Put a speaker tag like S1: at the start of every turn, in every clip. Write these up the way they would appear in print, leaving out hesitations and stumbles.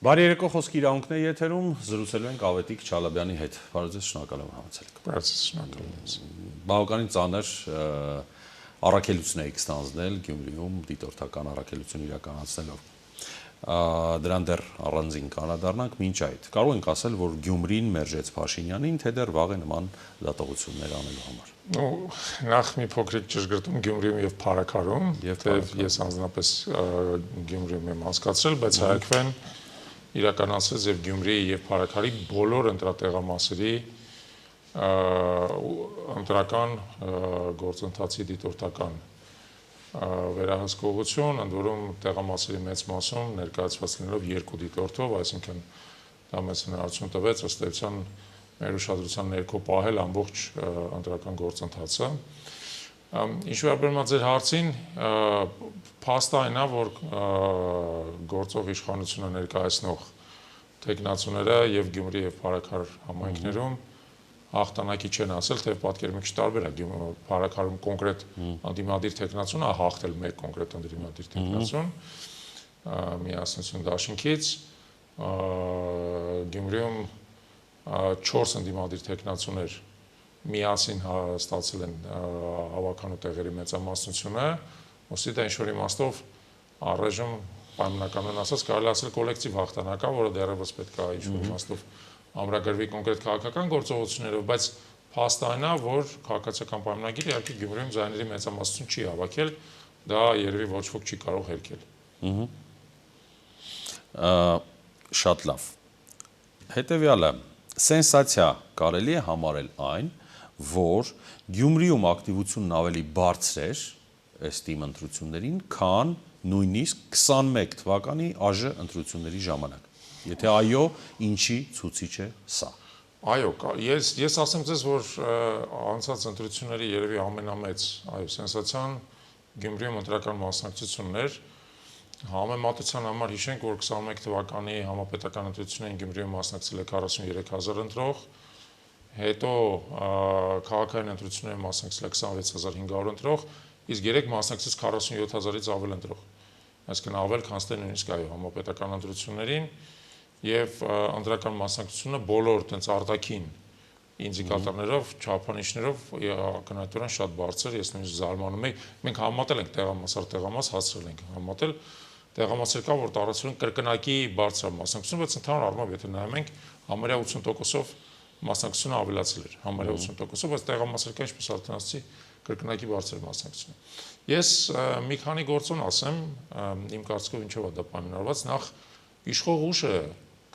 S1: Բարի երեկո, խոսքի իրավունքն է եթերում, զրուցելու ենք Ավետիք Չալաբյանի հետ։ Բարոյ, շնորհակալ եմ համացել։
S2: Բարոյ, շնորհակալ եմ։
S1: Բավականին ծանր առաքելություն եք ստանձնել Գյումրիում դիտորդական առաքելություն իրականացնելով։ Դրան դեռ առանձին կանադառնանք մինչ այդ։ Կարող ենք ասել, որ Գյումրին մերժեց Փաշինյանին, թե դեռ վաղ է նման դատողություններ անելու համար։
S2: Նախ մի փոքրիկ ճշգրտում Գյումրիում եւ Փարաքարում, թեև ես անձնապես Գյումրիում եմ հասկացրել, բայց հայկվեն իրականացրեց եւ Գյումրիի եւ Փարաքարի բոլոր ընտրատեղամասերի ընտրական գործընթացի դիտորդական վերահսկողություն, ընդ որում տեղամասերի մեծ մասում ներկայացված լինելով երկու դիտորդով, այսինքն դա մեծ հնարավորություն տվեց ըստ էության մեր ուշադրության ներքո պահել ամբողջ ընտրական գործընթացը։ Ինչ վերաբերում է ձեր հարցին, փաստը այն է, որ գործող իշխանությունը ներկայացնող տեխնացուները եւ Գյումրի եւ Փարաքար համայնքներում հաղթանակի չեն ասել, թեև պատկերը մի քիչ տարբեր է։ Փարաքարում կոնկրետ անդիմադիր տեխնացուն է հաղթել մեկ կոնկրետ անդիմադիր տեխնացուն միասնություն դաշինքից, Գյումրիում 4 անդիմադիր տեխնացուներ միասին ստացել են հավաքանու տեղերի մեծամասնությունը, ոսի դա ինչ-որ իմաստով առայժմ պայմանականորեն ասած կարելի ասել կոլեկտիվ հաղթանակ է, որը դեռևս պետք է ինչ-որ իմաստով ամրագրվի կոնկրետ քաղաքական գործողություններով, բայց փաստը այն է, որ քաղաքացիական պայմանագիրը իհարկե Գյումրիում ձայների մեծամասնություն չի հավաքել, դա երևի ոչ ոք չի կարող հերքել։
S1: Շատ լավ։ Հետևյալը, սենսացիա կարելի է համարել այն, որ Գյումրիում ակտիվությունն ավելի բարձր էր այս թիմ ընտրություններին, քան նույնիսկ 21 թվականի ԱԺ ընտրությունների ժամանակ։ Եթե այո, ինչի ցուցիչ է սա։
S2: Այո, ես ասեմ ձեզ, որ անցած ընտրությունների երևի ամենամեծ սենսացիան Գյումրիում ընտրական մասնակցությունն էր։ Համեմատության համար հիշենք, որ 21 թվականի համապետական ընտրություններին Գյումրիում մասնակցել է 43000 ընտրող, հետո քաղաքային ընտրություններին մասնակցել է 26500 ընտրող, իսկ երեք մասնակցեց 47000-ից ավել ընտրող։ Այսինքն ավել, քան թե նույնիսկ այո համապետական ընտրություններին եւ ընտրական մասնակցությունը բոլոր տենց արտաքին ինդիկատորներով, չափանիշներով ակնհայտորեն շատ բարձր, ես նույնիսկ զարմանում եմ։ Մենք համատել ենք տեղամաս առ տեղամաս, հասցրել ենք համատել տեղամասեր կա, որ տարածում են կրկնակի բարձր մասնակցություն, բայց ընդհանուր առմամբ եթե նայում ենք, համարյա 80%-ով մասնակցությունը ավելացել էր, համարյա 80%-ով, բայց տեղամասեր կա, ինչպես արդեն ասացի, կրկնակի բարձր մասնակցություն։ Ես մի քանի գործոն ասեմ, իմ կարծիքով ինչով է դա պայմանավորված, նախ իշխող ուժը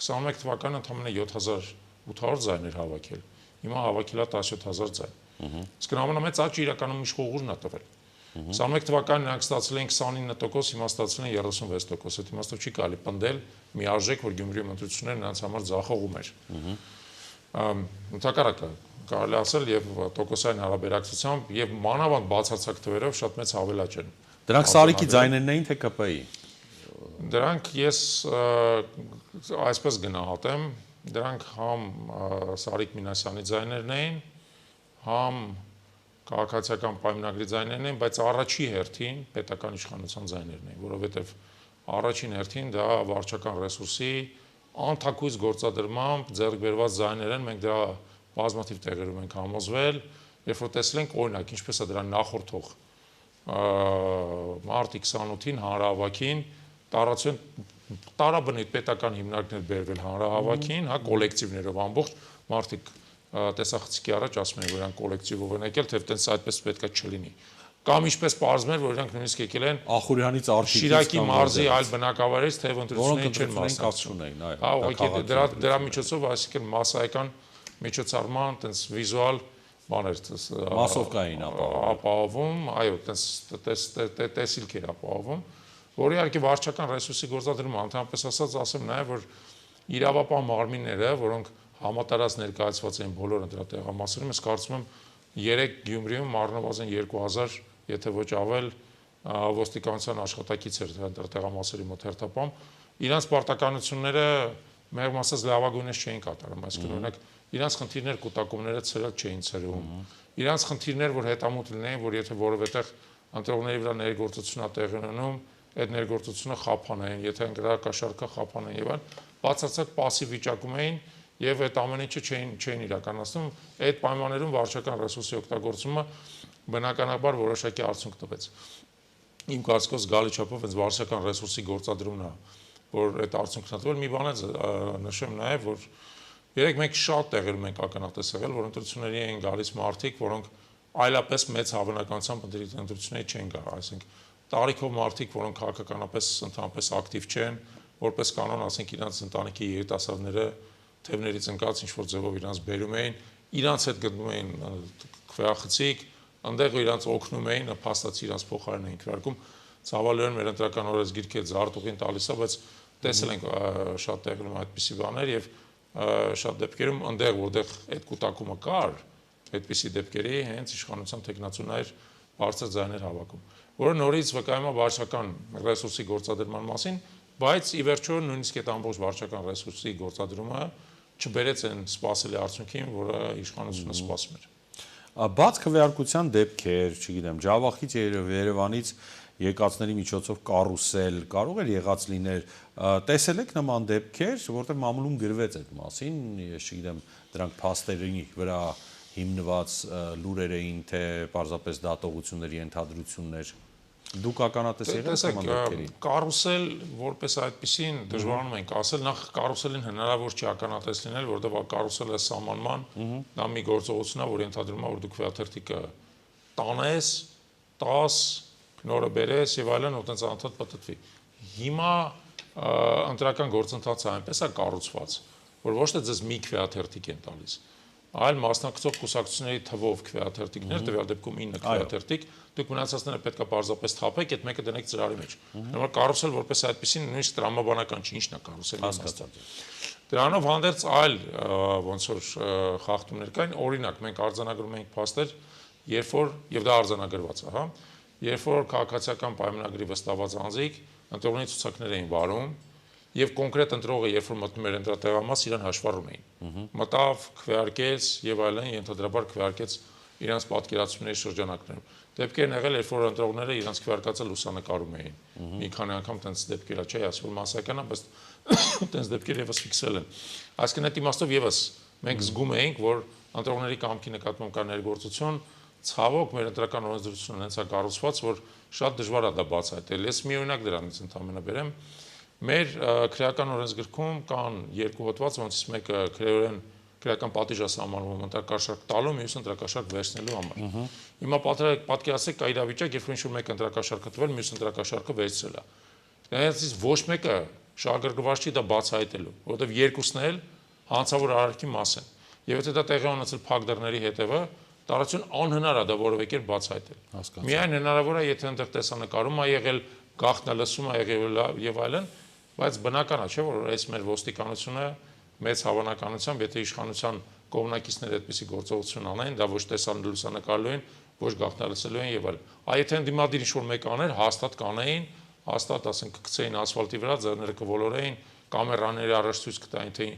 S2: 21 թվականին ընդամենը 7800 ձայներ հավաքել, հիմա հավաքել է 17000 ձայն։ Իսկ ամենամեծ աճը իրականում իշխող ուժն է տվել։ 21 թվականին նրանք ստացել են 29%, հիմա ստացել են 36%, այդ իմաստով չի կարելի պնդել միարժեք, որ Գյումրիում ընտրությունները նրանց համար ձախողում էր։ Ընդհակառակը կարելի ասել եւ տոկոսային հարաբերակցությամբ եւ մանավանդ բացարձակ թվերով շատ մեծ հավելաճ են։
S1: Դրանք Սարիկի ձայներն էին թե ԿՊ-ի։
S2: Դրանք ես այսպես գնահատեմ, դրանք համ Սարիկ Մինասյանի ձայներն էին, համ քաղաքացիական պայմանագրի ձայներն էին, բայց առաջի հերթին պետական իշխանության ձայներն էին, որովհետև առաջին հերթին դա վարչական ռեսուրսի անթակույց գործադրմամբ ձեռք բերված ձայներ են, մենք դա բազմաթիվ տեղերում ենք համոզվել, երբ որ տեսել ենք օրինակ ինչպես է դրա նախորդող մարտի 28-ին հանրահավաքին տարաբնույթ պետական հիմնարկներ բերվել հանրահավաքին, հա կոլեկտիվներով ամբողջ մարդիկ տեսախցիկի առաջ ասում են, որ իրանք կոլեկտիվով են եկել, թեև տենց այդպես պետքա չլինի։ Կամ ինչպես պարզվում էր, որ իրանք նույնիսկ եկել են
S1: Ախուրյանից Արփիկից
S2: Շիրակի մարզի այլ բնակավայրերից, թեև ընտրություններին չեն մասնակցում։ Հա, ուղղակի դրա միջոցով, այսինքն մասսայական միջոցառման տենց վիզուալ բաներ
S1: մասովկային
S2: ապահովում, այո, տենց տեսիլք էր ապահովում, որ իհարկե վարչական ռեսուրսի գործադրումը ընդհանրապես ասած ասեմ նաև, որ իրավապահ մարմինները, որոնք համատարած ներկայացված էին բոլոր ընտրատեղամասերում, ես կարծում եմ 3 Գյումրիում առնվազն 2000, եթե ոչ ավել, ոստիկանության աշխատակից էր ընտրատեղամասերի մոտ հերթապահում, իրանց պարտականությունները մեղմ ասած լավագույնս չէին կատարում, այսինքն օրինակ իրանց խնդիրներ կուտակումները ցրել չէին ցրում, իրանց խնդիրներ, որ հետամուտ լինեին, որ եթե որևէտեղ ընտրողների վրա ներգործություն է տեղի ունենում, այդ ներգործությունը խափանային, եթե ընտրակաշառքը խափանային եւ այլն, բացարձակ пассив վիճակում էին եւ այդ ամեն ինչը չէին իրականացնում, այդ պայմաններում վարչական ռեսուրսի օգտագործումը բնականաբար որոշակի արդյունք տվեց։ Իմ կարծիքով զգալի չափով այս վարչական ռեսուրսի գործադրումն է, որ այդ արդյունքն է տվել։ Մի բան է նշեմ նաեւ, որ երեք մենք շատ տեղերում ենք ականատես եղել, որ ընտրությունների են գալիս մարդիկ, որոնք այլապես մեծ հավանականությամբ ընտրությունների չեն գա, այսինքն տարիքով մարդիկ, որոնք քաղաքականապես ընդհանրապես ակտիվ չեն, որպես կանոն, ասենք իրանց ընտանիքի երիտասարդները թևներից ընկած ինչ-որ ձևով իրանց բերում էին, իրանց հետ գտնում էին քվեախցիկ, այնտեղ իրանց օգնում էին, փաստացի իրանց փոխարեն էին քվեարկում, ցավալիորեն մեր ընտրական օրենսգիրքը զարտուղին տալիս է, բայց տեսել ենք շատ տեղերում այդպիսի բաներ եւ շատ դեպքերում այնտեղ որտեղ այդ կուտակումը կար, այդպիսի դեպքերի հենց իշխանության տեխնացուներ բարձր ձայներ հավաքում, որը նորից վկայում է վարչական ռեսուրսի գործադրման մասին, բայց ի վերջո նույնիսկ այդ ամբողջ վարչական ռեսուրսի գործադրումը չբերեց այն սպասելի արդյունքին, որը իշխանությունը սպասում էր։
S1: Բաց քվեարկության դեպքեր, չգիտեմ, Ջավախից Երևանից եկածների միջոցով կարուսել կարող էր եղած լիներ, տեսել եք նման դեպքեր, որտեղ մամուլում գրվեց այդ մասին, ես չգիտեմ, դրանք փաստերի վրա հիմնված լուրեր էին, թե պարզապես դատողությունների ենթադրություններ։ Դուք ականատես եղեք նման դեպքերի։
S2: Կարուսել որպես այդպեսին դժվարանում ենք ասել, նախ կարուսելին հնարավոր չի ականատես լինել, որտեղ կարուսելը սահմանման, դա մի գործողություն է, որ ենթադրում է, որ դու քվեաթերթիկը տանես, տաս, նորը բերես եւ այլն, ու տենց անդադ պատտվի։ Հիմա ընտրական գործընթացը այնպես է կառուցված, որ ոչ թե ձեզ մի քվեաթերթիկ են տալիս, այլ մասնակցող կուսակցությունների թվով քվեաթերթիկներ, տվյալ դեպքում 9 քվեաթերթիկ, դուք մնացածները պետք է պարզապես թափեք, այդ մեկը դնեք ծրարի մեջ։ Նորմալ կառուցել որպես այդպեսին նույնիսկ տրամաբանական չի, ինչն է կառուցել
S1: հասկացա։
S2: Դրանով հանդերձ այլ ոնց որ խախտումներ կային, օրինակ մենք արձանագրում ենք փաստեր, երբ որ եւ դա արձանագրված է, հա, երբ որ քաղաքացիական պայմանագրի վստահված անձիկ ընտրողների ցուցակներ էին վարում եւ կոնկրետ ընտրողը երբ որ մտնում էր ընտրատեղամաս իրան հաշվառում էին։ Մտավ, քվեարկեց եւ այլն, ենթադրաբար քվեարկեց իրանց պատկերացումների շրջանակներում։ Դեպքեր են եղել, երբ որ ընտրողները իրանց քվեարկածը լուսանկարում էին։ Մի քանի անգամ տենց դեպքեր ա, չէ, ասում մասսայական է, բայց տենց դեպքեր եւս ֆիքսել են։ Այսինքն այդ իմաստով եւս մենք զգում էինք, որ ընտրողների կամքի նկատմամբ կա ներգործություն, ցավոք մեր ընտրական օրենսդրությունը հենց է կառուցված, որ շատ դժվար է դա բացահայտել։ Ես մի օրինակ դրանից ընդհանրապես բերեմ։ Մեր քրեական օրենսգրքում կան երկու հոդված, որոնցից մեկը քրեորեն քրեական պատիժ է սահմանվում ընտրակաշարք տալու, մյուսը ընտրակաշարք վերցնելու համար։ Հիմա պատկերացրեք կա իրավիճակ, երբ ինչ-որ մեկ ընտրակաշարքը տվել, մյուս ընտրակաշարքը վերցրել է։ Դրանից ոչ մեկը շահագրգռված չի դա բացահայտելու, որովհետև երկուսն էլ հանցավոր արարքի մաս են։ Եվ եթե դա տեղի ունեցել փակ դռների հետևը, տարածություն անհնար է դա որևէ կերպ բացահայտել։ Միայն հնարավոր է, եթե այնտեղ տեսանկարում է եղել, գաղտնը լսում է եղել եւ այլն, բայց բնական է, չէ՞ որ այս մեր ոստիկանությունը մեծ հավանականությամբ, եթե իշխանության կողմնակիցները այդպիսի գործողություն անեն, դա ոչ տեսան լուսանկարելու են, ոչ գաղտնալսելու են եւ այլն։ Եթե ընդդիմադիր ինչ-որ մեկ աներ, հաստատ կանեին, հաստատ ասենք կգցեին ասֆալտի վրա, ձեռները կոլորեին, կամերաների առաջ ցույց կտային, թե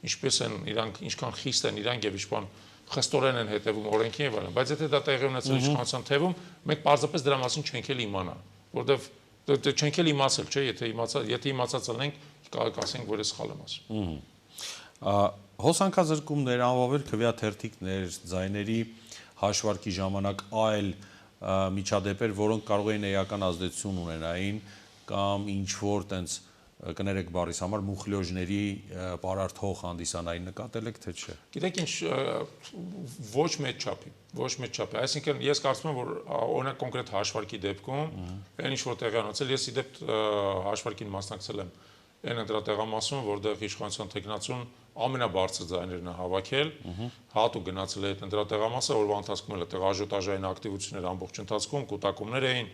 S2: ինչպես են իրանք, ինչքան խիստ են իրանք եւ ինչքան խստորեն են հետևում օրենքին եւ այլն։ Բայց եթե դա տեղի ունեցել իշխանության թևում, մենք պարզապես դրա մասին չենք էլ իմանա, որովհետեւ չենք էլ իմացել, չէ, եթե իմացած լինենք, կասենք, որ է սխալ եմ ասում։
S1: Հոսանքազրկումներ, անվավեր քվեաթերթիկներ, ձայների հաշվարկի ժամանակ այլ միջադեպեր, որոնք կարող էին էական ազդեցություն ունենային կամ ինչ որ տենց կներեք բառիս համար մուխլյոժների պարարթող հանդիսանային նկատել եք թե չէ։
S2: Գիտեք ինչ, ոչ մեծ չափի, այսինքն ես կարծում եմ, որ օրինակ կոնկրետ հաշվարկի դեպքում այն ինչ որ տեղի ունեցել, ես ի դեպ հաշվարկին մասնակցել եմ այն ընտրատեղամասում, որտեղ իշխանության տեխնացուն ամենաբարձր ձայներն է հավաքել, հատուկ գնացել է այդ ընտրատեղամասը, որովհետև ընթացքում էլ այդտեղ աժոտաժային ակտիվություններ ամբողջ ընթացքում, կուտակումներ էին,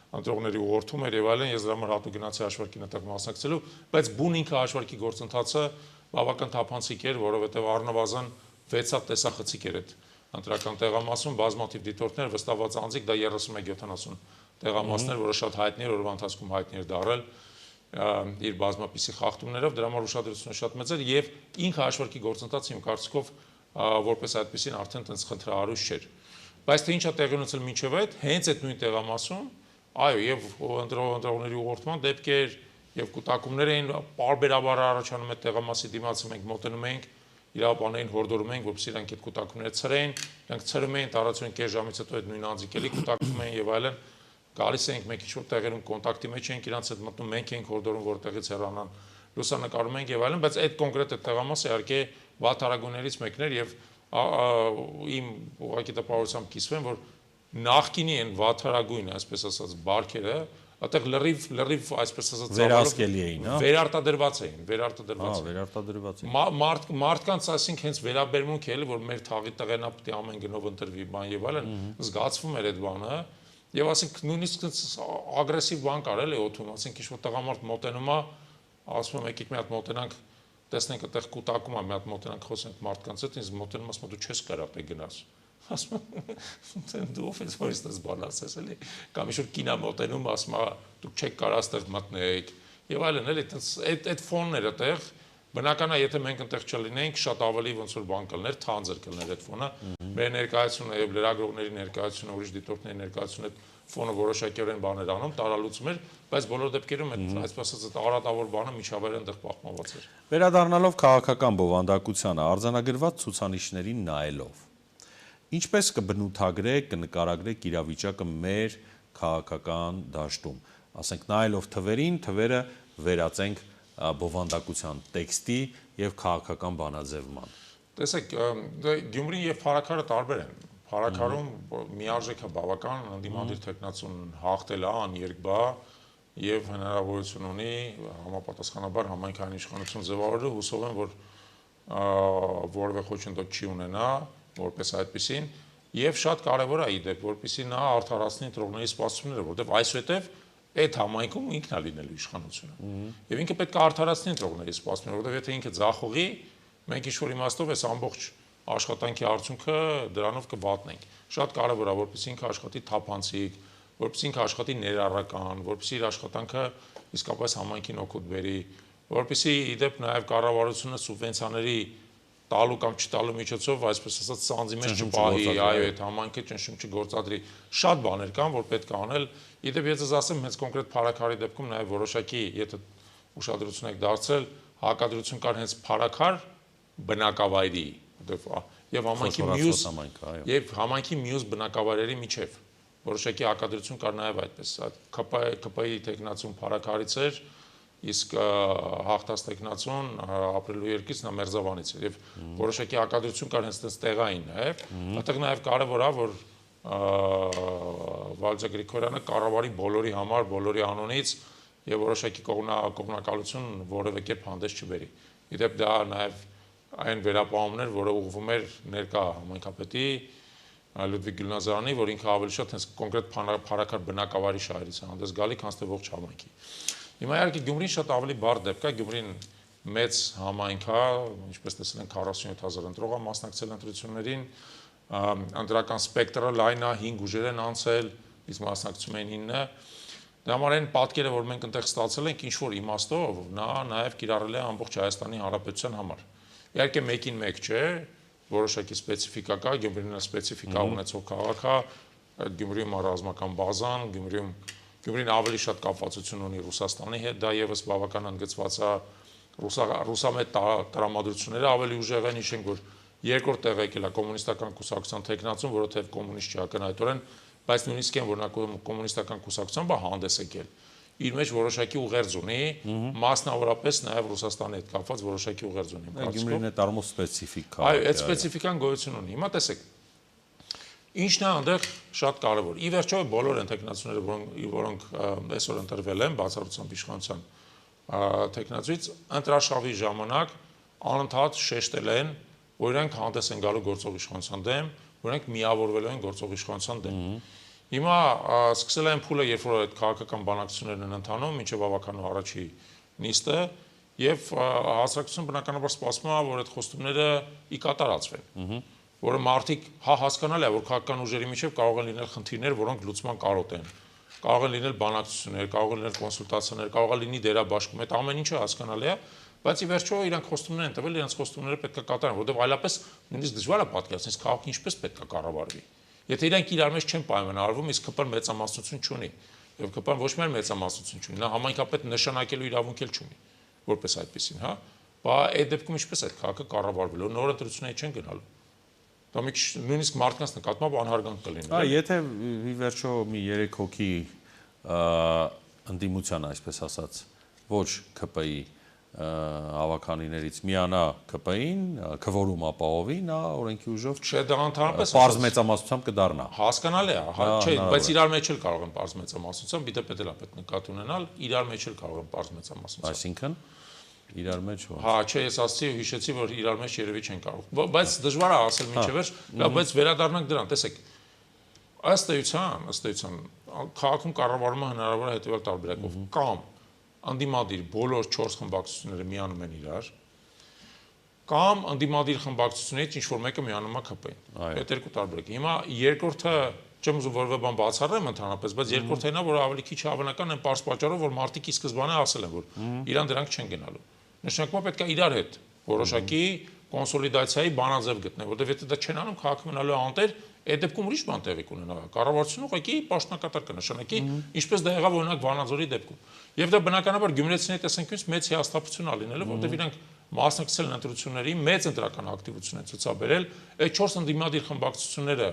S2: ընտրողների ուղղորդում էր եւ այլն, ես դրա համար հատուկ գնացի հաշվարկին այդտեղ մասնակցելու, բայց բուն ինքը հաշվարկի գործընթացը բավական թափանցիկ էր, որովհետեւ առնվազն 6 հատ տեսախցիկ էր այդ ընտրական տեղամասում, բազմաթիվ դիտորդներ, վստահված անձիկ, դա 31-70 տեղամասներ, որը շատ հայտնի էր, որովհետեւ ընթացքում հայտնի էր դարել իր բազմապիսի խախտումներով, դրա համար ուշադրությունը շատ մեծ էր եւ ինքը հաշվարկի գործընթացը իմ կարծիքով որպես այդպեսին արդեն տենց խնդրահարույց չէր։ Բայց թե ինչա տեղի ունեցել մինչև այդ, հենց այդ նույն տեղամասում, այո, եւ ընտրողների ուղղորդման դեպքեր եւ կուտակումներ էին բարբերաբար առաջանում այդ տեղամասի դիմացը մենք մոտենում էինք իրավաբաններին հորդորում էինք որպեսզի իրանք այդ կուտակումները ցրեին իրանք ցրում էին տարածում կես ժամից հետո այդ նույն անձիկելի կուտակում էին եւ այլն գալիս էինք մենք ինչ-որ տեղերում կոնտակտի մեջ էինք իրանց հետ մտնում մենք էինք հորդորում որտեղից հեռանան լուսանկարում էինք եւ այլն բայց այդ կոնկրետ այդ տեղամասը իհարկե վատարագույներից մեկն էր եւ իմ ուղղակի տպավորությամբ կիսվեմ որ նախկինի են վաթարագույն, այսպես ասած, բարքերը, այդտեղ լրիվ, այսպես ասած,
S1: վերահսկելի էին, հա։
S2: Վերարտադրված էին։
S1: Վերարտադրված էին։
S2: Մարդկանց ասենք հենց վերաբերմունք էլի, որ մեր թաղի տղենա պետք է ամեն գնով ընտրվի բան եւ այլն, զգացվում էր այդ բանը, եւ ասենք նույնիսկ ագրեսիվ բան կար էլի օթում, ասենք ինչ-որ տղամարդ մոտենում է, ասում եմ եկեք մի հատ մոտենանք, տեսնենք այդտեղ կուտակում է, մի հատ մոտենանք խոսենք մարդկանց հետ, ինձ մոտենում ասում դու չես կարող պետք գնաս։ Ասում դու ով ես որ ես բան ասես էլի կամ ինչ-որ կինա մոտենում ասում դուք չեք կարող այստեղ մտնեք եւ այլն էլի այդ ֆոնն էր այդտեղ բնական է եթե մենք այնտեղ չլինեինք շատ ավելի ոնց որ բան կլներ թանձր կլներ այդ ֆոնը մեր ներկայությունը եւ լրագրողների ներկայությունը ուրիշ դիտորդների ներկայությունը այդ ֆոնը որոշակիորեն բաներ անում տարալուծում էր բայց բոլոր դեպքերում այդ այսպես ասած արատավոր բանը միջավայրը այնտեղ պահպանված էր
S1: Վերադառնալով քաղաքական բովանդակությանը արձանագրված ցուցանիշներին նայելով Ինչպես կբնութագրեք, կնկարագրեք իրավիճակը մեր քաղաքական դաշտում, ասենք նայելով թվերին, թվերը վերածենք բովանդակության տեքստի եւ քաղաքական բանաձևման։
S2: Տեսեք, Գյումրին եւ Փարաքարը տարբեր են։ Փարաքարում միարժեք է բավական ընդդիմադիր տեխնացուն հաղթել է աներկբա եւ հնարավորություն ունի համապատասխանաբար համայնքային իշխանություն ձևավորելու հուսով եմ որ որևէ խոչընդոտ չի ունենա որպես այդպեսին եւ շատ կարեւոր է իդեպ որպեսզի նա արդարացնի ընտրողների սպասումները որովհետեւ այսուհետեւ այդ համայնքում ինքն է լինելու իշխանությունը եւ ինքը պետք է արդարացնի ընտրողների սպասումները որովհետեւ եթե ինքը ձախողի մենք ինչ-որ իմաստով այս ամբողջ աշխատանքի արդյունքը դրանով կվատնենք շատ կարեւոր է որպեսզի ինքը աշխատի թափանցիկ որպեսզի ինքը աշխատի ներառական որպեսզի իր աշխատանքը իսկապես համայնքին օգուտ բերի որպեսզի իդեպ նաեւ կառավարությունը սուբվենցիաների տալու կամ չտալու միջոցով, այսպես ասած, սանձի մեջ չպահի, այո, այդ համայնքը ճնշում չգործադրի։ Շատ բաներ կան, որ պետք է անել։ Իդեպ ես ասեմ, հենց կոնկրետ Փարաքարի դեպքում նաև որոշակի, եթե ուշադրություն եք դարձրել, հակադրություն կար հենց Փարաքար բնակավայրի, եւ համայնքի մյուս բնակավայրերի միջև։ Որոշակի հակադրություն կար նաև այդպես։ ԿՊ-ի տեխնացուն Փարաքարից էր իսկ հաղթած տեխնացուն ապրելու երկից նա Մերձավանից էր եւ որոշակի հակադրություն կար հենց տեղային նաեւ այդտեղ նաեւ կարեւոր է որ Վալդիա Գրիգորյանը կառավարի բոլորի համար բոլորի անունից եւ որոշակի կողմնակալություն որևէ կերպ հանդես չբերի իդեպ դա նաեւ այն վերապահումներ որը ուղղվում էր ներկա համայնքապետի Լյուդվիգ Գյուլնազարյանի որ ինքը ավելի շատ հենց կոնկրետ Փարաքար բնակավայրի շահերից է հանդես գալի քան թե ողջ համայնքի Հիմա իհարկե Գյումրին շատ ավելի բարդ դեպք է, Գյումրին մեծ համայնք է, ինչպես տեսել ենք 47000 ընտրող է մասնակցել ընտրություններին, ընտրական սպեկտրը լայն է, 5 ուժեր են անցել, իսկ մասնակցում են 9-ը։ Դա համար այն պատկերը, որ մենք այնտեղ ստացել ենք ինչ-որ իմաստով, նա նաև կիրառել է ամբողջ Հայաստանի Հանրապետության համար։ Իհարկե մեկին մեկ չէ, որոշակի սպეციფիկա կա, Գյումրին սպეციფիկա ունեցող քաղաք է, Գյումրիում է ռազմական բազան, Գյումրին ավելի շատ կապվածություն ունի Ռուսաստանի հետ, դա եւս բավական ընդգծված է ռուսամետ տրամադրությունները ավելի ուժեղ են, հիշենք որ երկրորդ տեղը եկել է կոմունիստական կուսակցության տեխնացուն, որովհետեւ կոմունիստ չի ակնհայտորեն, բայց նույնիսկ այն որ նա կոմունիստական կուսակցությամբ է հանդես եկել, իր մեջ որոշակի ուղերձ ունի, մասնավորապես նաեւ Ռուսաստանի հետ կապված որոշակի ուղերձ ունի։
S1: Գյումրին է տարմով սպეციფիկ է։
S2: Այո, այդ սպეციფիկան գոյություն ունի։ Հիմա տեսեք Ինչն է այնտեղ շատ կարևոր։ Ի վերջո բոլոր տեխնացուները, որոնք այսօր ընտրվել են բացառությամբ իշխանության տեխնացուից, ընտրաշավի ժամանակ անընդհատ շեշտել են, որ իրենք հանդես են գալու գործող իշխանության դեմ, որ իրենք միավորվելու են գործող իշխանության դեմ։ Հիմա սկսել են փուլը, երբ որ այդ քաղաքական բանակցություններն են ընթանում, մինչև ավականու առաջի նիստը, եւ հասարակություն բնականաբար սպասում է, որ այդ խոստումները ի կատարածվեն։ Որը մարդիկ հասկանալի է, որ քաղաքական ուժերի միջև կարող են լինել խնդիրներ, որոնք լուծման կարոտ են։ Կարող են լինել բանակցություններ, կարող են լինել կոնսուլտացիաներ, կարող է լինի դերաբաշխում, այդ ամեն ինչը հասկանալի է, բայց ի վերջո իրանք խոստումներ են տվել, իրենց խոստումները պետք է կատարեն, որովհետև այլապես նույնիսկ դժվար է պատկերացնել, քաղաքը ինչպես պետք է կառավարվի։ Եթե իրանք իրար մեջ չեն պայմանավորվում, իսկ ԿՊ-ն մեծամասնություն չունի։ Եվ ԿՊ-ն ոչ միայն մեծամասնություն չունի, նա համայնքապետ նշանակելու իրավունք էլ չունի, որպես այդպեսին, հա։ Բա այդ դեպքում ինչպես այդ քաղաքը կառավարվելու, նոր ընտրությունների չեն գնալու։ Դա մի քիչ նույնիսկ մարդկանց նկատմամբ անհարգանք կլիներ։
S1: Այ եթե ի վերջո մի 3 հոգի ընդդիմության, այսպես ասած, ոչ ԿՊ-ի հավաքանիներից միանա ԿՊ-ին, քվորում ապահովի, նա օրենքի ուժով
S2: չէ, դա ընդհանրապես
S1: պարզ մեծամասնությամբ կդառնա։
S2: Հասկանալի է, չէ, բայց իրար մեջ էլ կարող են պարզ մեծամասնությամբ, դիտե պետք է պետք նկատի ունենալ, իրար մեջ էլ կարող են պարզ մեծամասնությամբ։
S1: Այսինքն իրար մեջ ո՞ր։
S2: Հա, չէ, ես ասացի ու հիշեցի, որ իրար մեջ երևի չեն կարող։ Բայց դժվար է ասել մինչև վերջ, բայց վերադառնանք դրան, տեսեք։ Ըստ էության, քաղաքում կառավարումը հնարավոր է հետևյալ տարբերակով կամ անդիմադիր բոլոր 4 խմբակցությունները միանում են իրար, կամ անդիմադիր խմբակցություններից ինչ-որ մեկը միանում է ԿՊ-ին։ Այդ երկու տարբերակ։ Հիմա երկրորդը չեմ ուզում որևէ բան բացառեմ ընդհանրապես, բայց երկրորդն է, որ ավելի քիչ հավանական են պարզ պատճառով, որ մարտիկի սկզբանե ասել են, որ իրան դրանք չեն գնալու։ Նշանակում է պետք է իրար հետ որոշակի կոնսոլիդացիայի բանաձև գտնել, որտեղ եթե դա չեն անում, քաղաքը մնալու է անտեր, այդ դեպքում ուրիշ բան տեղի կունենա։ Կառավարությունը ուղղակի պաշտոնակատար կնշանակի, ինչպես դա եղավ օրինակ Վանաձորի դեպքում։ Եվ դա բնականաբար գյումրեցիների տեսանկյունից մեծ հիասթափություն ա լինելու, որտեղ իրանք մասնակցել են ընտրությունների, մեծ ընտրական ակտիվություն են ցուցաբերել, այդ 4 ընդդիմադիր խմբակցությունները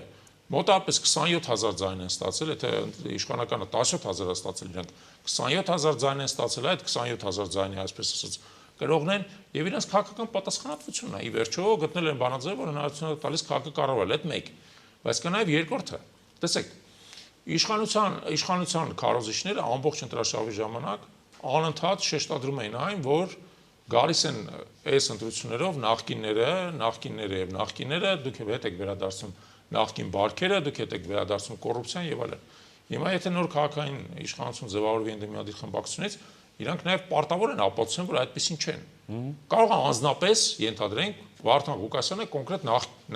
S2: մոտավորապես 27000 ձայն են ստացել, եթե իշխանականը 17000 է ստացել, իրանք 27000 ձայն են ստացել, այդ 27000 ձայնի այսպես ասած կրողն են եւ իրենց քաղաքական պատասխանատվությունն է։ Ի վերջո գտնել են բանաձև, որ հնարավորություն է տալիս քաղաքը կառավարել, այդ մեկ։ Բայց կա նաեւ երկրորդը։ Տեսեք, իշխանության քարոզիչները ամբողջ ընտրաշավի ժամանակ անընդհատ շեշտադրում էին այն, որ գալիս են այս ընտրություններով նախկինները, դուք հետ եք վերադարձում նախկին բարքերը, դուք հետ եք վերադարձում կոռուպցիան եւ այլն։ Հիմա եթե նոր քաղաքային իշխանություն ձևավորվի ընդդիմադիր խմբակցությունից, իրանք նաև պարտավոր են ապացուցեն, որ այդպեսին չեն։ Կարող է անձնապես ենթադրենք Վարդան Ղուկասյանը կոնկրետ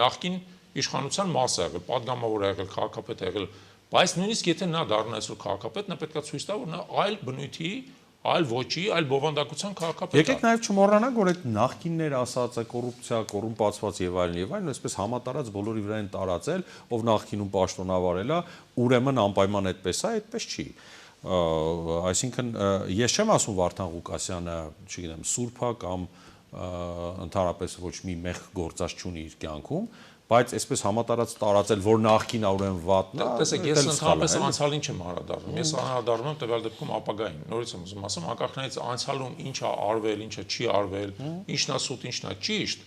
S2: նախկին իշխանության մաս է եղել, падգամավոր է եղել, քաղաքապետ է եղել, բայց նույնիսկ եթե նա դառնա այսօր քաղաքապետ, նա պետք է ցույց տա, որ նա այլ բնույթի, այլ ոճի, այլ բովանդակության քաղաքապետ է։
S1: Եկեք նաև չմոռանանք, որ այդ նախկիններ ասածը կոռուպցիա, կոռումպացված եւ այլն, այսպես համատարած բոլորի վրա են տարածել, ով նախկինում պաշտոնավարել է, ուրեմն անպայման այդպես է, այդպես չի։ Այսինքն ես չեմ ասում Վարդան Ղուկասյանը, չգիտեմ, սուրբ է կամ ընդհանրապես ոչ մի մեղ գործած չունի իր կյանքում, բայց այսպես համատարած տարածել, որ նախկին ուրեմն վատն է։
S2: Տեսեք, ես ընդհանրապես անցյալին չեմ անդրադառնում։ Ես անդրադառնում եմ տվյալ դեպքում ապագային։ Նորից եմ ուզում ասեմ, անկախներից անցյալում ինչ է արվել, ինչը չի արվել, ինչն է սուտ, ինչն է ճիշտ,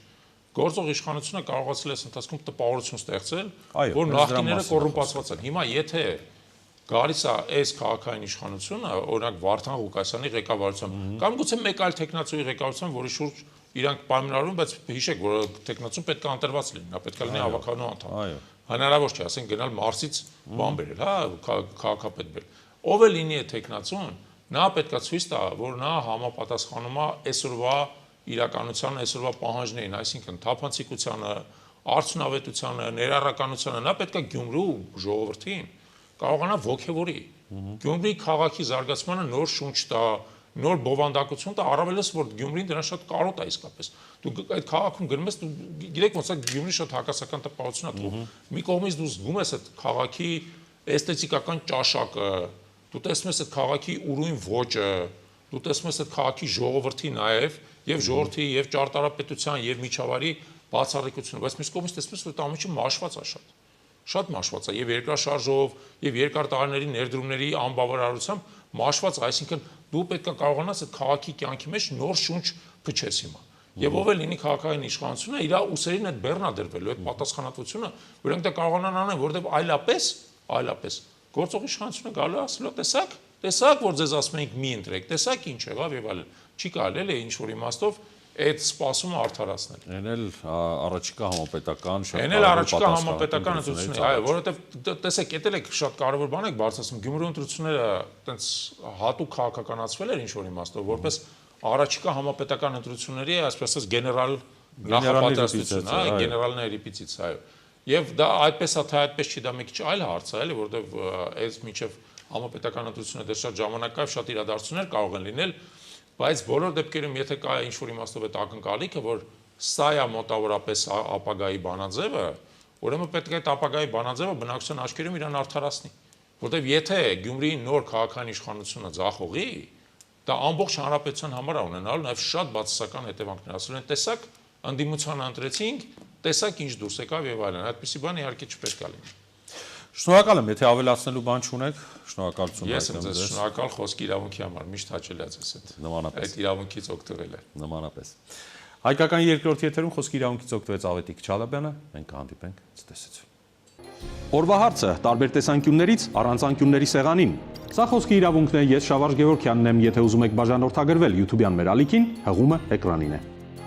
S2: գործող իշխանությունը կարողացել է այս ընթացքում տպավորություն ստեղծել, որ նախկինները կոռումպացված են։ Հիմա եթե գալիս է այս քաղաքային իշխանությունը, օրինակ Վարդան Ղուկասյանի ղեկավարությամբ, կամ գուցե մեկ այլ տեխնացուի ղեկավարությամբ, որի շուրջ իրանք պայմանավորվում, բայց հիշեք, որ տեխնացուն պետք է անտրված լինի, նա պետք է լինի հավաքանու անդամ։ Հնարավոր չէ, ասենք գնալ Մարսից բան բերել, հա, քաղաքապետ բերել։ Ով է լինի այդ տեխնացուն, նա պետք է ցույց տա, որ նա համապատասխանում է այսօրվա իրականության, այսօրվա պահանջներին, այսինքն թափանցիկությանը, արդյունավետությանը, ներառականությանը, նա պետք է Գյումրու ժողովրդին կարողանա ոգևորի։ Գյումրի քաղաքի զարգացմանը նոր շունչ տա, նոր բովանդակություն տա, առավելս որ Գյումրին դրան շատ կարոտ է իսկապես։ Դու այդ քաղաքում գնում ես, դու գիտեք ոնց է Գյումրի շատ հակասական տպավորություն է թվում։ Մի կողմից դու զգում ես այդ քաղաքի էսթետիկական ճաշակը, դու տեսնում ես այդ քաղաքի ուրույն ոճը, դու տեսնում ես այդ քաղաքի ժողովրդի նաև եւ ժողովրդի եւ ճարտարապետության եւ միջավայրի բացառիկությունը, բայց մյուս կողմից տեսնում ես որ դա ամիջը մաշված է շատ մաշված է եւ երկրաշարժով եւ երկար տարիների ներդրումների անբավարարությամբ մաշված, այսինքն դու պետք է կարողանաս այդ քաղաքի կյանքի մեջ նոր շունչ փչես հիմա։ Եվ ով է լինի քաղաքային իշխանությունը, իր ուսերին այդ բեռնա դրվելու, այդ պատասխանատվությունը, որ իրենք դա կարողանան անել, որովհետեւ այլապես գործող իշխանությունը գալու է ասելու, տեսակ, որ ձեզ ասում ենք մի ընտրեք, տեսակ ինչ եղավ եւ այլն։ Չի կարելի է ինչ որ իմաստով այդ սպասումը արդարացնել։
S1: Էն էլ առաջիկա համապետական շատ
S2: Էն էլ առաջիկա համապետական ընտրություններ, այո, որովհետև տեսեք, դա էլ շատ կարևոր բան եք բարձրացնում։ Գյումրու ընտրությունները այտենց հատուկ քաղաքականացվել էր ինչ որ իմաստով, որպես առաջիկա համապետական ընտրությունների, այսպես ասած, գեներալ նախապատրաստություն, հա, գեներալների պիցից, այո։ Եվ դա այդպես է, թե այդպես չի, դա մի քիչ այլ հարց է, էլի, որովհետև այս միջև համապետական ընտրությունը դեռ շատ ժամանակ կա, շատ իրադարձություններ կարող են լինել, բայց բոլոր դեպքերում եթե կա ինչ-որ իմաստով այդ ակնկալիքը, որ սա է մոտավորապես ապագայի բանաձևը, ուրեմն պետք է այդ ապագայի բանաձևը բնակչության աչքերում իրան արդարացնի։ որտեղ եթե Գյումրիի նոր քաղաքային իշխանությունը ձախողի, դա ամբողջ հանրապետության համար է ունենալու նաև շատ բացասական հետևանքներ, ասել են, տեսակ, ընդդիմությանը ընտրեցինք, տեսակ ինչ դուրս եկավ եւ այլն, այդպիսի բան իհարկե չպետք է լինի։
S1: Շնորհակալ եմ, եթե ավելացնելու բան չունեք, շնորհակալություն
S2: Ես եմ ձեզ շնորհակալ խոսքի իրավունքի համար, միշտ հաճելի է ձեզ հետ։
S1: Նմանապես։
S2: Այդ իրավունքից օգտվել է։
S1: Նմանապես։ Հայկական երկրորդ եթերում խոսքի իրավունքից օգտվեց Ավետիք Չալաբյանը, մենք կհանդիպենք ցտեսություն։ Օրվա հարցը տարբեր տեսանկյուններից առանց անկյունների սեղանին։ Սա խոսքի իրավունքն է, ես Շավարժ Գևորգյանն եմ, եթե ուզում եք բաժանորդագրվել YouTube-յան մեր ալիքին, հղումը էկրանին է։